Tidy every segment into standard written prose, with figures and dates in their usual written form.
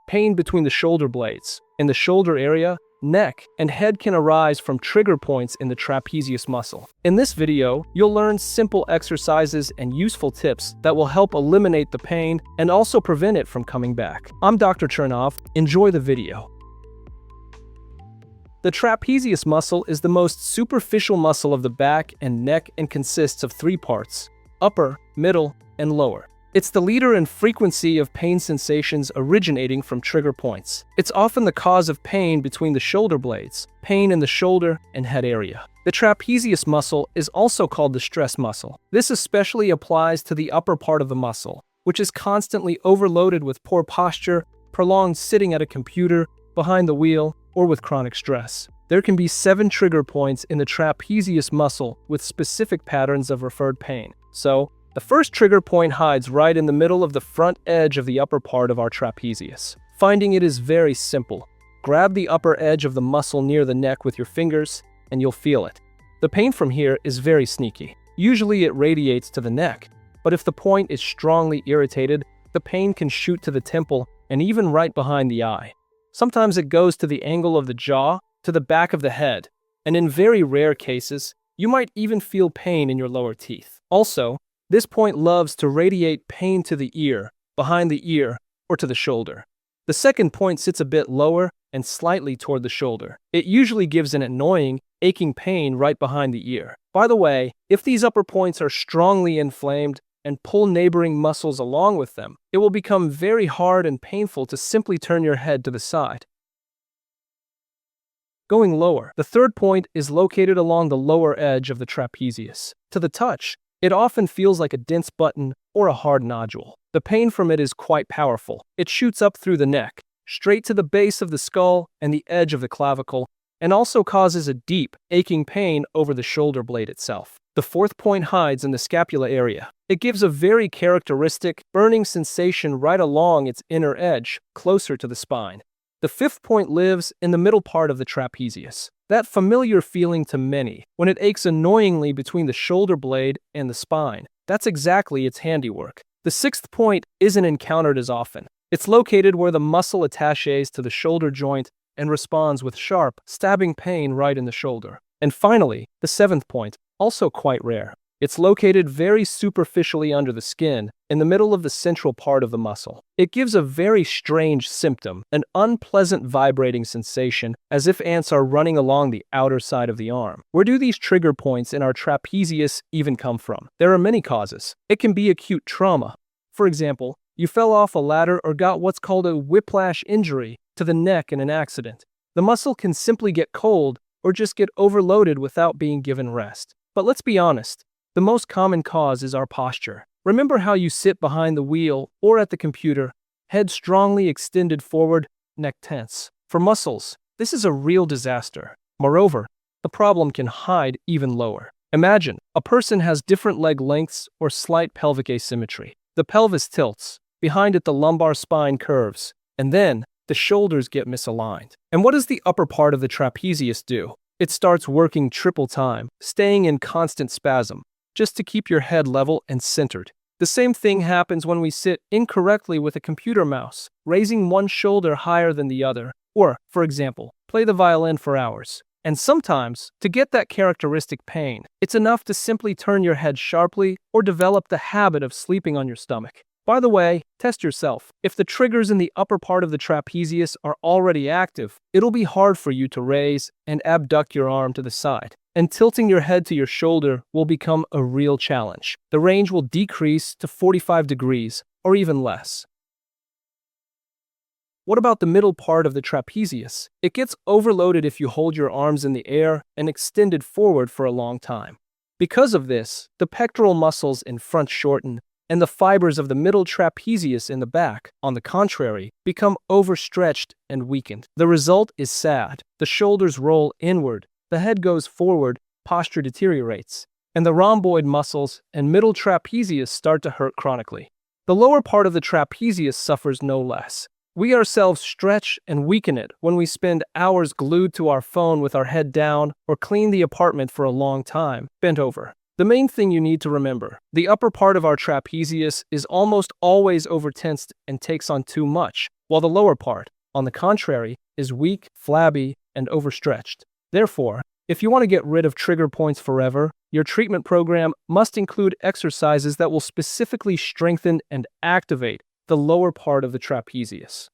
pain between the shoulder blades. In the shoulder area, neck, and head can arise from trigger points in the trapezius muscle. In this video, you'll learn simple exercises and useful tips that will help eliminate the pain and also prevent it from coming back. I'm Dr. Chernov. Enjoy the video. The trapezius muscle is the most superficial muscle of the back and neck and consists of three parts: upper, middle, and lower. It's the leader in frequency of pain sensations originating from trigger points. It's often the cause of pain between the shoulder blades, pain in the shoulder and head area. The trapezius muscle is also called the stress muscle. This especially applies to the upper part of the muscle, which is constantly overloaded with poor posture, prolonged sitting at a computer, behind the wheel, or with chronic stress. There can be 7 trigger points in the trapezius muscle with specific patterns of referred pain. So, the first trigger point hides right in the middle of the front edge of the upper part of our trapezius. Finding it is very simple. Grab the upper edge of the muscle near the neck with your fingers, and you'll feel it. The pain from here is very sneaky. Usually it radiates to the neck, but if the point is strongly irritated, the pain can shoot to the temple and even right behind the eye. Sometimes it goes to the angle of the jaw, to the back of the head, and in very rare cases, you might even feel pain in your lower teeth. Also, this point loves to radiate pain to the ear, behind the ear, or to the shoulder. The second point sits a bit lower and slightly toward the shoulder. It usually gives an annoying, aching pain right behind the ear. By the way, if these upper points are strongly inflamed and pull neighboring muscles along with them, it will become very hard and painful to simply turn your head to the side. Going lower, the third point is located along the lower edge of the trapezius. To the touch, it often feels like a dense button or a hard nodule. The pain from it is quite powerful. It shoots up through the neck, straight to the base of the skull and the edge of the clavicle, and also causes a deep, aching pain over the shoulder blade itself. The fourth point hides in the scapula area. It gives a very characteristic, burning sensation right along its inner edge, closer to the spine. The fifth point lives in the middle part of the trapezius. That familiar feeling to many, when it aches annoyingly between the shoulder blade and the spine. That's exactly its handiwork. The sixth point isn't encountered as often. It's located where the muscle attaches to the shoulder joint and responds with sharp, stabbing pain right in the shoulder. And finally, the seventh point, also quite rare. It's located very superficially under the skin, in the middle of the central part of the muscle. It gives a very strange symptom, an unpleasant vibrating sensation, as if ants are running along the outer side of the arm. Where do these trigger points in our trapezius even come from? There are many causes. It can be acute trauma. For example, you fell off a ladder or got what's called a whiplash injury to the neck in an accident. The muscle can simply get cold or just get overloaded without being given rest. But let's be honest. The most common cause is our posture. Remember how you sit behind the wheel or at the computer, head strongly extended forward, neck tense. For muscles, this is a real disaster. Moreover, the problem can hide even lower. Imagine, a person has different leg lengths or slight pelvic asymmetry. The pelvis tilts, behind it the lumbar spine curves, and then the shoulders get misaligned. And what does the upper part of the trapezius do? It starts working triple time, staying in constant spasm, just to keep your head level and centered. The same thing happens when we sit incorrectly with a computer mouse, raising one shoulder higher than the other, or, for example, play the violin for hours. And sometimes, to get that characteristic pain, it's enough to simply turn your head sharply or develop the habit of sleeping on your stomach. By the way, test yourself. If the triggers in the upper part of the trapezius are already active, it'll be hard for you to raise and abduct your arm to the side. And tilting your head to your shoulder will become a real challenge. The range will decrease to 45 degrees or even less. What about the middle part of the trapezius? It gets overloaded if you hold your arms in the air and extended forward for a long time. Because of this, the pectoral muscles in front shorten, and the fibers of the middle trapezius in the back, on the contrary, become overstretched and weakened. The result is sad. The shoulders roll inward, the head goes forward, posture deteriorates, and the rhomboid muscles and middle trapezius start to hurt chronically. The lower part of the trapezius suffers no less. We ourselves stretch and weaken it when we spend hours glued to our phone with our head down or clean the apartment for a long time, bent over. The main thing you need to remember, the upper part of our trapezius is almost always overtensed and takes on too much, while the lower part, on the contrary, is weak, flabby, and overstretched. Therefore, if you want to get rid of trigger points forever, your treatment program must include exercises that will specifically strengthen and activate the lower part of the trapezius.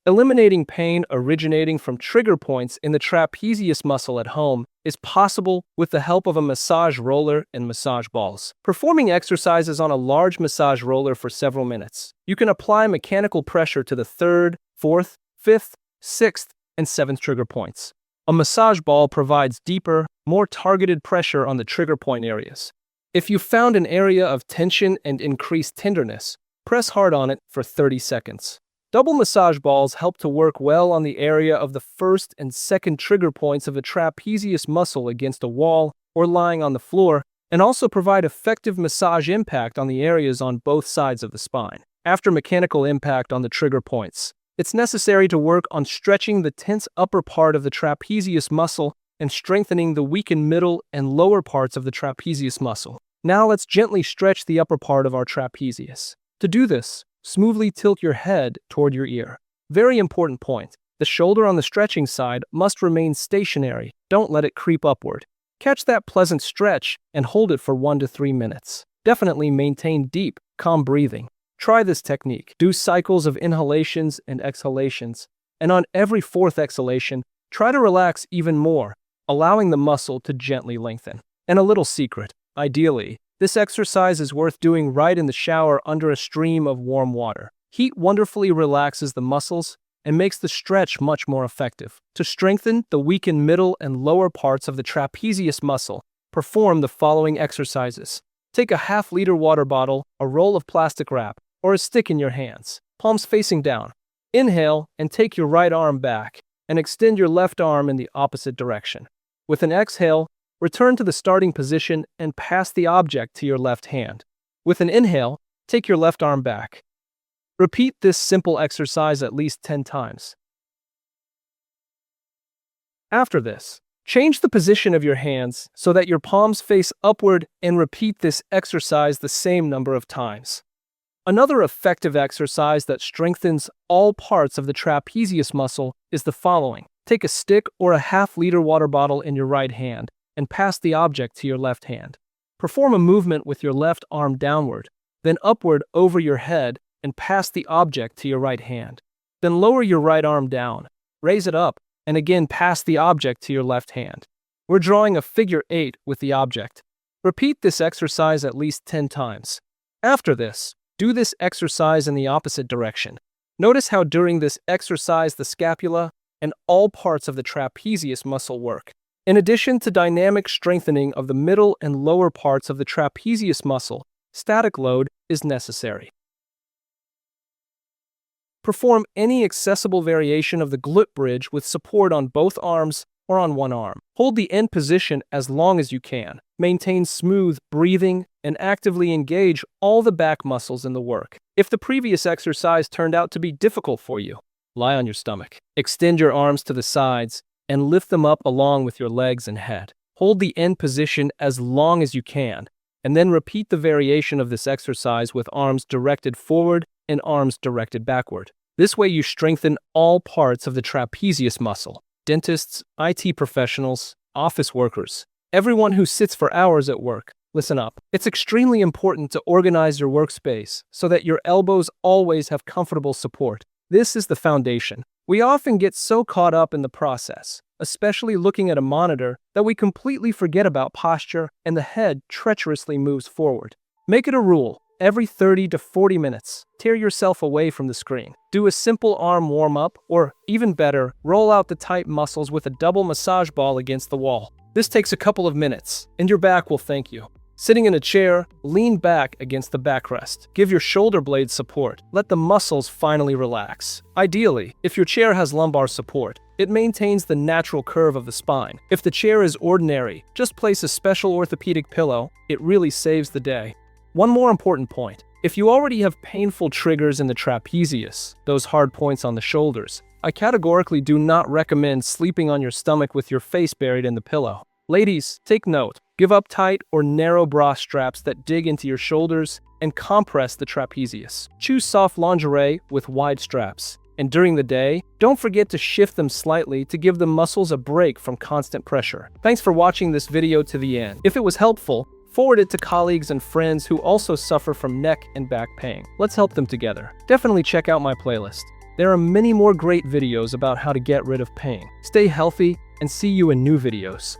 Eliminating pain originating from trigger points in the trapezius muscle at home is possible with the help of a massage roller and massage balls. Performing exercises on a large massage roller for several minutes, you can apply mechanical pressure to the 3rd, 4th, 5th, 6th, and 7th trigger points. A massage ball provides deeper, more targeted pressure on the trigger point areas. If you found an area of tension and increased tenderness, press hard on it for 30 seconds. Double massage balls help to work well on the area of the 1st and 2nd trigger points of the trapezius muscle against a wall or lying on the floor, and also provide effective massage impact on the areas on both sides of the spine. After mechanical impact on the trigger points, it's necessary to work on stretching the tense upper part of the trapezius muscle and strengthening the weakened middle and lower parts of the trapezius muscle. Now let's gently stretch the upper part of our trapezius. To do this, smoothly tilt your head toward your ear. Very important point. The shoulder on the stretching side must remain stationary. Don't let it creep upward. Catch that pleasant stretch and hold it for 1 to 3 minutes. Definitely maintain deep, calm breathing. Try this technique. Do cycles of inhalations and exhalations. And on every 4th exhalation, try to relax even more, allowing the muscle to gently lengthen. And a little secret. Ideally, this exercise is worth doing right in the shower under a stream of warm water. Heat wonderfully relaxes the muscles and makes the stretch much more effective. To strengthen the weakened middle and lower parts of the trapezius muscle, perform the following exercises. Take a half-liter water bottle, a roll of plastic wrap, or a stick in your hands, palms facing down. Inhale and take your right arm back and extend your left arm in the opposite direction. With an exhale, return to the starting position and pass the object to your left hand. With an inhale, take your left arm back. Repeat this simple exercise at least 10 times. After this, change the position of your hands so that your palms face upward and repeat this exercise the same number of times. Another effective exercise that strengthens all parts of the trapezius muscle is the following. Take a stick or a half-liter water bottle in your right hand and pass the object to your left hand. Perform a movement with your left arm downward, then upward over your head and pass the object to your right hand. Then lower your right arm down, raise it up, and again pass the object to your left hand. We're drawing a figure 8 with the object. Repeat this exercise at least 10 times. After this, do this exercise in the opposite direction. Notice how during this exercise the scapula and all parts of the trapezius muscle work. In addition to dynamic strengthening of the middle and lower parts of the trapezius muscle, static load is necessary. Perform any accessible variation of the glute bridge with support on both arms or on one arm. Hold the end position as long as you can. Maintain smooth breathing and actively engage all the back muscles in the work. If the previous exercise turned out to be difficult for you, lie on your stomach. Extend your arms to the sides and lift them up along with your legs and head. Hold the end position as long as you can, and then repeat the variation of this exercise with arms directed forward and arms directed backward. This way you strengthen all parts of the trapezius muscle. Dentists, IT professionals, office workers, everyone who sits for hours at work, listen up. It's extremely important to organize your workspace so that your elbows always have comfortable support. This is the foundation. We often get so caught up in the process, especially looking at a monitor, that we completely forget about posture and the head treacherously moves forward. Make it a rule. Every 30 to 40 minutes, tear yourself away from the screen. Do a simple arm warm-up, or even better, roll out the tight muscles with a double massage ball against the wall. This takes a couple of minutes, and your back will thank you. Sitting in a chair, lean back against the backrest. Give your shoulder blades support. Let the muscles finally relax. Ideally, if your chair has lumbar support, it maintains the natural curve of the spine. If the chair is ordinary, just place a special orthopedic pillow. It really saves the day. One more important point. If you already have painful triggers in the trapezius, those hard points on the shoulders, I categorically do not recommend sleeping on your stomach with your face buried in the pillow. Ladies, take note. Give up tight or narrow bra straps that dig into your shoulders and compress the trapezius. Choose soft lingerie with wide straps. And during the day, don't forget to shift them slightly to give the muscles a break from constant pressure. Thanks for watching this video to the end. If it was helpful, forward it to colleagues and friends who also suffer from neck and back pain. Let's help them together. Definitely check out my playlist. There are many more great videos about how to get rid of pain. Stay healthy and see you in new videos.